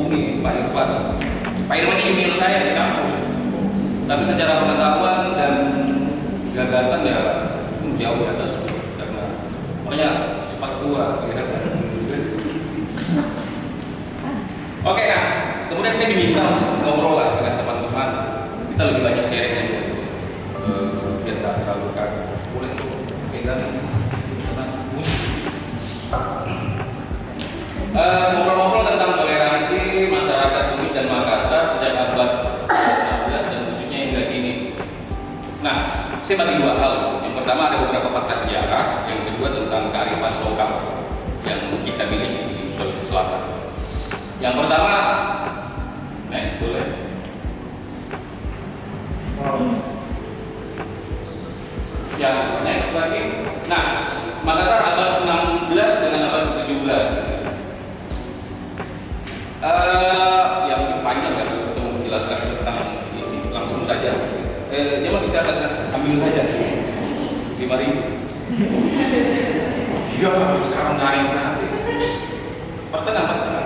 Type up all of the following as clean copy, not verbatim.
menghubungi Pak Irfan. Pak Irfan email saya di kampus, tapi secara pengetahuan dan gagasan ya jauh di atas, karena makanya cepat tua kelihatan. Oke, nah kemudian saya diminta untuk ngobrol lah dengan teman-teman, kita lebih banyak sharing aja, biar tak terlalu kaget. Boleh tuh pegang ngobrol-ngobrol tentang toleransi masyarakat Bugis dan Makassar sejak abad 16 dan 7-nya hingga kini. Nah, saya bagi dua hal. Yang pertama ada beberapa fakta sejarah, yang kedua tentang kearifan lokal yang kita miliki di Sulawesi Selatan. Yang pertama, next boleh. Ya, next lagi. Nah, Makassar abad 16 dengan abad 17. Yang panjang ya untuk menjelaskan tentang ini langsung saja. Dia mau bicara, ambil saja 5.000. Iya lah, sekarang daring gratis. Pas tengah.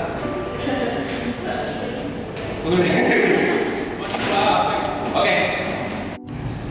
Oke.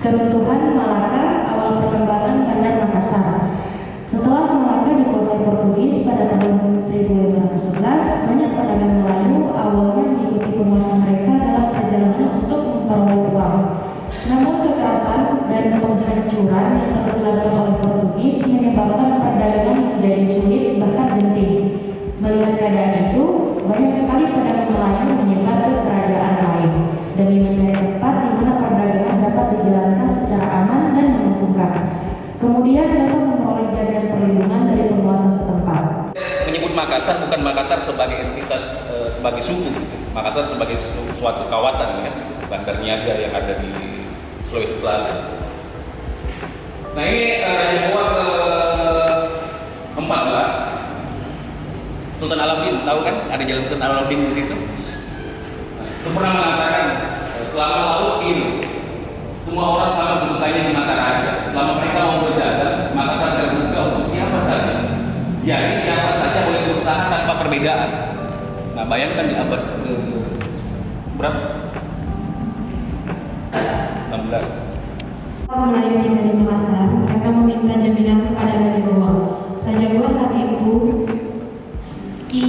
Keruntuhan Malaka, awal perkembangan Bandar Makassar. Setelah Malaka dikuasai Portugis pada tahun 1511, banyak pedagang Melayu awalnya mengikuti penguasa mereka dalam perjalanan untuk memperoleh uang. Namun kekerasan dan penghancuran yang terus oleh Portugis menyebabkan perdagangan menjadi sulit bahkan genting. Melihat keadaan itu, banyak sekali pedagang Melayu menyebar ke kerajaan lain demi mencari tempat di mana perdagangan dapat dijalankan secara aman dan menguntungkan. Kemudian dapat memperoleh jaminan perlindungan dari penguasa setempat. Menyebut Makassar bukan Makassar sebagai entitas sebagai suku, Makassar sebagai suatu kawasan ya, bandar niaga yang ada di Sulawesi Selatan. Nah ini Raja Goa ke-14, Sultan Alauddin, tahu kan? Ada jalan Sultan Alauddin di situ. Itu pernah mengatakan selama laut biru, semua orang sama kedudukannya di mata raja. Selama mereka mau berdagang, Makassar terbuka untuk siapa saja. Jadi siapa saja boleh berusaha tanpa perbedaan. Nah bayangkan di abad ke berapa? 16. Melayu tiba di Makassar, mereka meminta jaminan kepada Raja Goa. Raja Goa saat itu I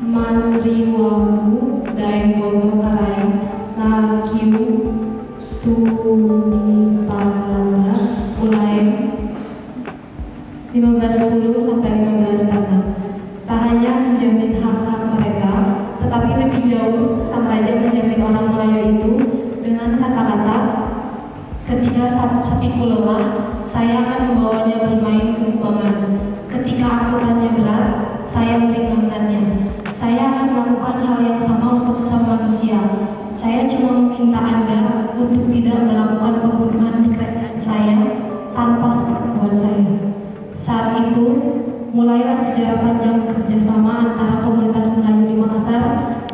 Manriwamu Daeng Boto Karaeng Lakiu Tunipaganda Ulaeng 1510 sampai 1506. Tak hanya menjamin hak-hak mereka, tetapi lebih jauh sang raja menjamin orang Melayu itu dengan kata-kata, ketika sapiku lelah, saya akan membawanya bermain ke kubangan. Ketika angkutannya berat, saya meringankannya. Saya akan melakukan hal yang sama untuk sesama manusia. Saya cuma meminta Anda untuk tidak melakukan pembunuhan di kerajaan saya tanpa sepersetujuan saya. Saat itu, mulailah sejarah panjang kerjasama antara komunitas Melayu di Makassar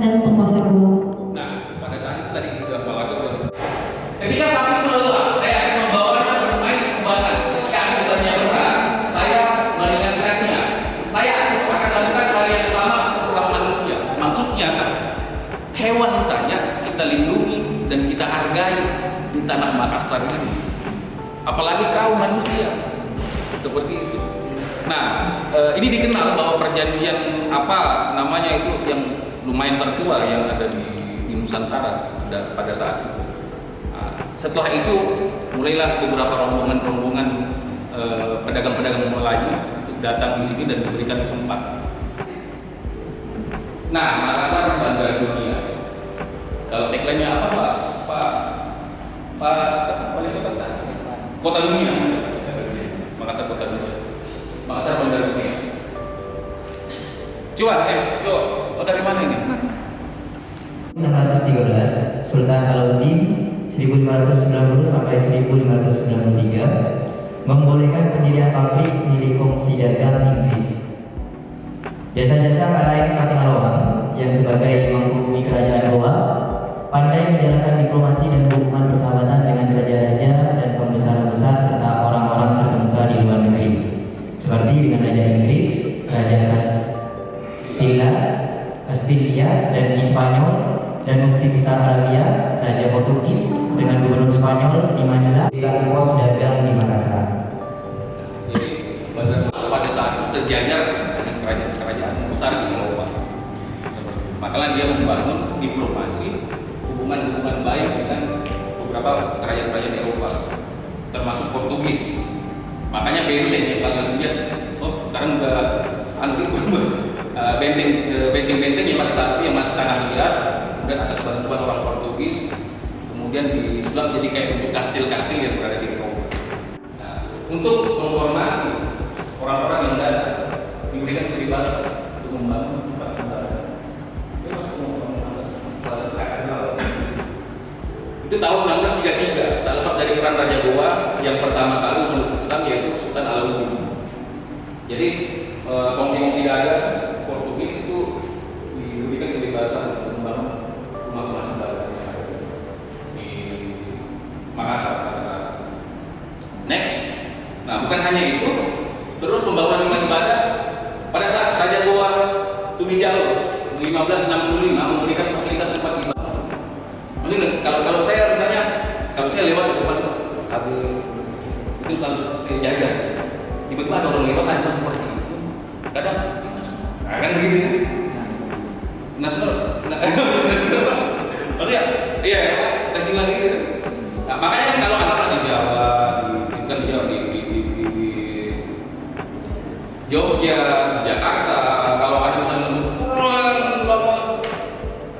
dan penguasa Goa. Nah, pada saat itu tadi udah Malaka. Ketika sapi itu lelah, saya akan membawanya bermain ke kubangan. Ketika angkutannya berat, saya meringankannya. Saya akan melakukan hal yang sama untuk sesama manusia. Maksudnya, hewan saja kita lindungi dan kita hargai di tanah Makassar ini. Apalagi kaum manusia. Seperti itu. Nah, ini dikenal bahwa perjanjian apa namanya itu yang lumayan tertua yang ada di Nusantara pada saat itu. Setelah itu mulailah beberapa rombongan pedagang-pedagang Melayu untuk datang di sini dan diberikan tempat. Nah, Makassar bandar dunia. Kalau tagline-nya apa Pak? Siapa wali kota? Kota dunia. Makassar kota dunia. Makassar bandar dunia. Coba, dari mana ini? 613, Sultan Alauddin 1590 sampai 1593 membolehkan pendirian pabrik milik Kongsi Dagang Inggris. Jasa-jasa Karaeng Patingaloang yang sebagai penghubungi kerajaan Goa pandai menjalankan diplomasi dan hubungan persahabatan dengan raja-raja dan pembesar-pembesar serta orang-orang terkemuka di luar negeri, seperti dengan Raja Inggris, Raja Castilla, Castilla dan di Spanyol, dan Mufti Besar Arabia, Raja Portugis dengan Gubernur Spanyol di Manila, dan pos dagang di Makassar. Jadi pada saat itu sejajar dengan kerajaan besar di Eropa. Makanya dia membangun diplomasi, hubungan baik dengan beberapa kerajaan-kerajaan Eropa, termasuk Portugis. Makanya benteng yang kalian lihat, sekarang udah anggrek benteng-benteng yang pada saat itu yang masih tanah liat, kemudian atas bantuan orang Portugis, kemudian disulap jadi kayak bentuk kastil-kastil yang berada di Eropa. Nah, untuk menghormati orang-orang yang datang, diberikan kebebasan untuk membangun tempat ibadah. Dia masuk salah satu katedral. Itu tahun 1633, tak lepas dari peran Raja Goa yang pertama kali memeluk Islam, yaitu Sultan Alauddin. Jadi kongsi-kongsi dagang Portugis itu diberikan kebebasan untuk membangun rumah-rumah ibadah di Makassar pada saat itu. Next, nah bukan hanya itu, terus pembangunan rumah ibadah pada saat Raja Goa Tumijalo 1565 memberikan fasilitas tempat ibadah. Maksudnya kalau saya misalnya kalau saya lewat ke depan itu selalu saya jaga. Tiba-tiba ada orang lewat tanpa seperti itu. Kadang kan begitu kan? Nasional. Maksudnya iya ada silang gitu. Nah, makanya kan kalau anak di Jawa, di Jogja, Jakarta, kalau ada misalnya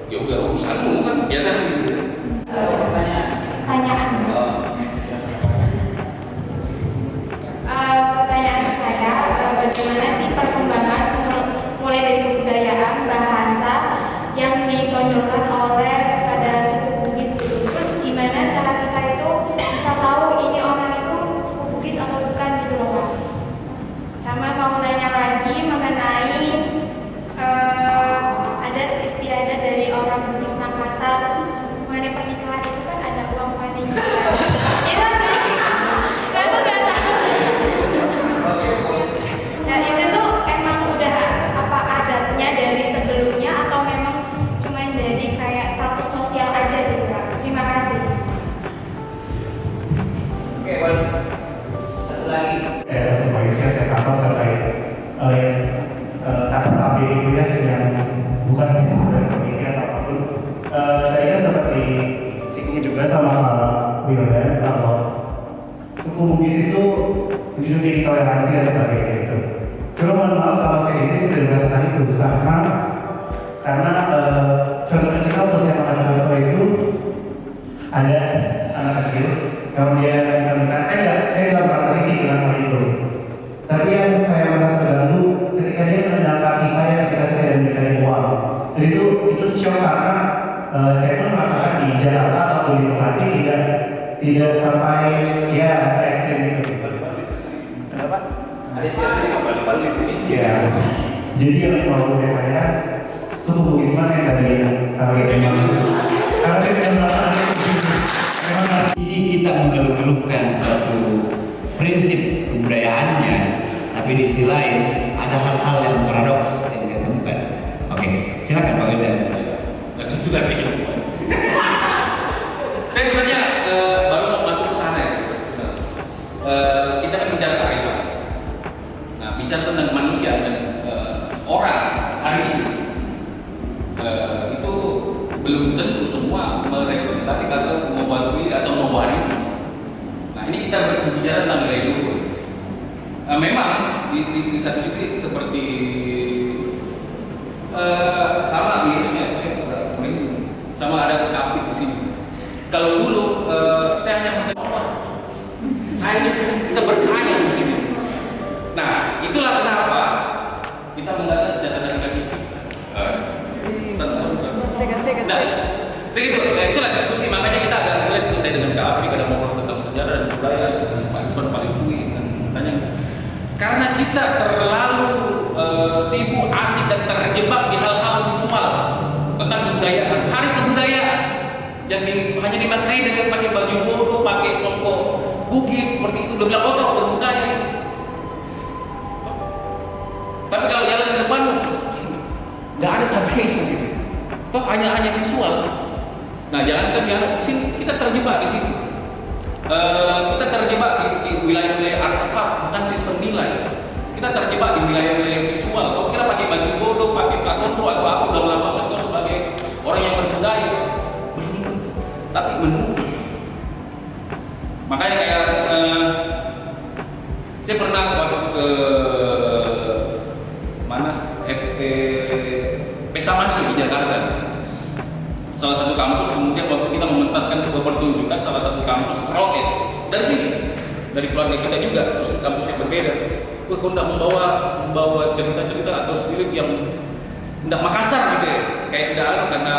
ya udah urusanmu kan biasanya gitu. Pertanyaan saya, bagaimana sih perkembangan mulai dari kebudayaan, bahasa yang ditonjolkan oleh pada suku Bugis gitu. Terus gimana cara kita itu bisa tahu ini orang itu suku Bugis atau bukan gitu loh Pak. Sama mau nanya lagi mengenai adat istiadat dari orang Bugis Makassar mengenai pernikahan itu kan ada uang wedding. Itu saya tuh nggak tahu. Ya itu tuh emang udah apa adatnya dari sebelumnya atau memang cuma jadi kayak status sosial aja gitu Kak. Terima kasih. Oke, Wan. Satu lagi. Satu poinnya saya tambah terkait kata tabir itu ya yang bukan dari komisi atau apapun. Saya seperti singgung juga sama Wildan kalau suku Bugis itu menjunjung toleransi dan sebagainya itu. Cuma mohon maaf sama saya istri sudah merasakan itu karena contoh kecil usia makan contoh itu ada anak kecil kemudian kita saya nggak merasa risih dengan hal itu. Tapi yang saya merasa terganggu ketika dia menendang kaki saya ketika saya memberikan uang. Dan itu shock karena saya pun merasakan di Jakarta atau di lokasi tidak sampai ya saya ekstrim gitu. Kenapa? Ada istilah kembali di sini. Ya. Jadi yang mau saya tanya suku Bugis mana yang tadi kalau kita maksud? Karena saya tidak merasakan Sisi kita menggeluh-geluhkan suatu prinsip kebudayaannya, tapi di sisi lain ada hal-hal yang paradoks yang kita temukan. Oke, silakan Pak Wildan. Dan itu lagi. Saya sebenarnya baru mau masuk ke sana ya. Kita kan bicara kearifan. Nah, bicara tentang manusia dan orang hari ini itu belum tentu semua merepresentatif atau mewakili atau mewarisi. Nah, ini kita berbicara tentang nilai luhur. Memang di satu sisi seperti sama mirisnya, saya merinding. Sama ada kapit di sini. Kalau dulu saya hanya mendengar, saya ini kita bertanya di sini. Nah, itulah kenapa kita menggagas senjata dari kaki kita. Nah, segitu. Itulah diskusi. Makanya kita agak relate saya dengan Kak Afi kadang ngobrol tentang sejarah dan budaya dengan Pak Ivan paling tinggi dan tanya. Karena kita terlalu sibuk, asik dan terjebak di hal-hal visual tentang kebudayaan. Hari kebudayaan yang hanya dimaknai dengan pakai baju bodoh, pakai songkok Bugis seperti itu. Udah bilang oh berbudaya. Tapi kalau jalan di depan nggak ada tabihnya gitu. Toh hanya visual. Nah jangankan yang sini kita terjebak di situ. Kita terjebak di wilayah-wilayah artefak, bukan sistem nilai. Kita terjebak di wilayah-wilayah visual. Kau kira pakai baju bodoh, pakai platondo atau apa udah lama kau sebagai orang yang berbudaya, tapi menunggu. Makanya kayak saya pernah waktu ke mana pesta masuk di Jakarta, salah satu kampus. Kemudian waktu kita mementaskan sebuah pertunjukan, salah satu kampus protes dari sini, dari keluarga kita juga, maksud kampus yang berbeda. Wah, kau tidak membawa cerita-cerita atau spirit yang tidak Makassar gitu ya, kayak tidak ada, karena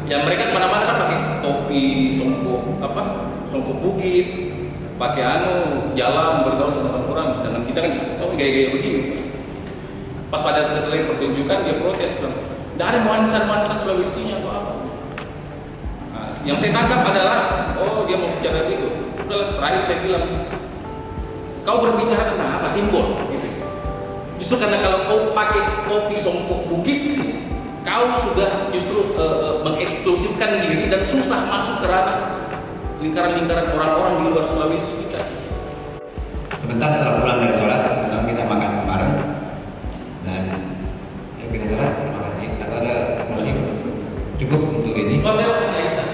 ya mereka kemana-mana kan pakai topi, songkok Bugis, pakai jalan bergaul dengan orang, sedangkan kita kan gaya-gaya begini. Pas ada setelah pertunjukan dia protes, bilang tidak ada nuansa Sulawesinya atau apa. Nah, yang saya tangkap adalah, oh dia mau bicara gitu. Udah terakhir saya bilang, kau berbicara tentang apa, simbol gitu. Justru karena kalau kau pakai topi songkok Bugis, kau sudah justru mengeksklusifkan diri dan susah masuk ke ranah lingkaran-lingkaran orang-orang di luar Sulawesi kita. Sebentar setelah pulang dari sholat, kita makan bareng dan kita sholat. Terima kasih. Atau ada musik cukup untuk ini? Oh, saya kasih Aisyah.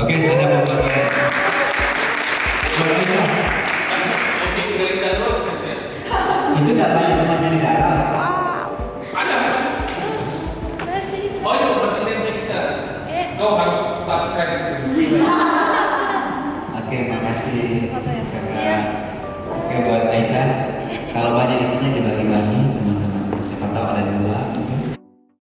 Oke, ada mau pakai? Itu tidak banyak temannya di dalam. Ada. Oh itu persentasenya kita. Kau harus subscribe. Oke, makasih. Oke, buat Aisyah. Kalau banyak isinya dibagi-bagi.